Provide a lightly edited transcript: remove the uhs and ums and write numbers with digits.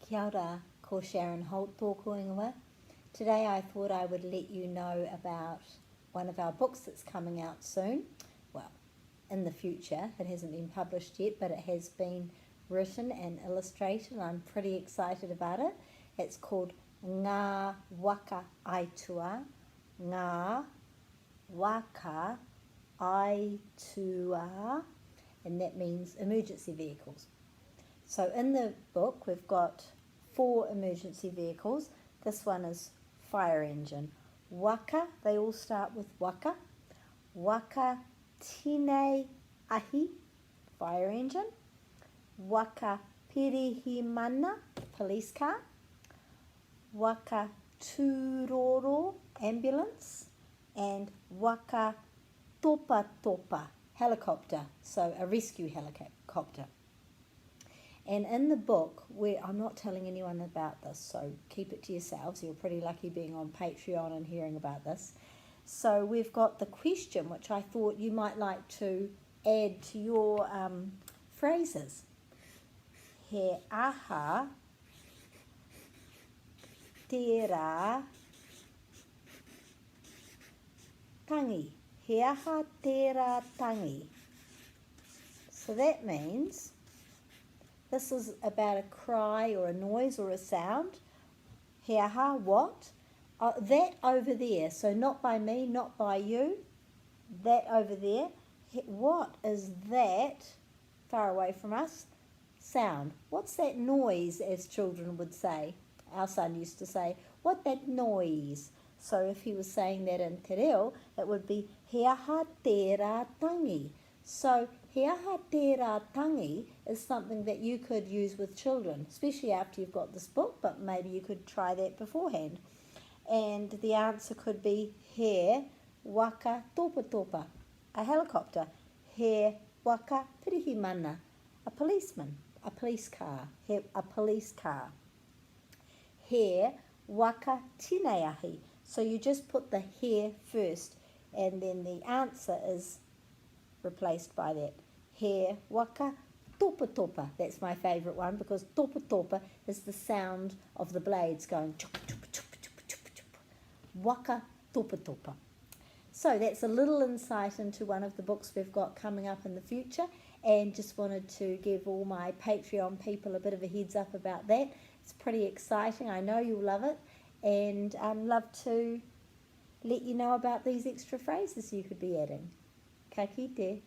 Kia ora, ko Sharon Holt tōku ingoa. Today I thought I would let you know about one of our books that's coming out soon. Well, in the future. It hasn't been published yet, but it has been written and illustrated, and I'm pretty excited about it. It's called Ngā Waka Aitua. Ngā Waka Aitua, and that means emergency vehicles. So in the book we've got 4 emergency vehicles. This one is fire engine. Waka, they all start with waka. Waka tine ahi, fire engine. Waka pirihimana, police car. Waka tūroro, ambulance. And waka topa topa, helicopter, so a rescue helicopter. And in the book, I'm not telling anyone about this, so keep it to yourselves. You're pretty lucky being on Patreon and hearing about this. So we've got the question, which I thought you might like to add to your phrases. He aha tērā tangi. He aha tērā tangi. So that means this is about a cry or a noise or a sound. He aha, what? That over there. So not by me, not by you. That over there. What is that far away from us? Sound. What's that noise, as children would say? Our son used to say, what that noise? So if he was saying that in te reo, it would be he aha tērā tangi. So he aha tērā tangi is something that you could use with children, especially after you've got this book, but maybe you could try that beforehand. And the answer could be he waka topa topa, a helicopter. He waka pirihimana, a policeman, a police car, a police car. He waka tine ahi. So you just put the he first, and then the answer is replaced by that. He waka topa topa. That's my favourite one, because topa topa is the sound of the blades going chupa chupa chupa chupa chupa chupa. Waka topa topa. So that's a little insight into one of the books we've got coming up in the future, and just wanted to give all my Patreon people a bit of a heads up about that. It's pretty exciting. I know you'll love it, and love to let you know about these extra phrases you could be adding. Ka kite.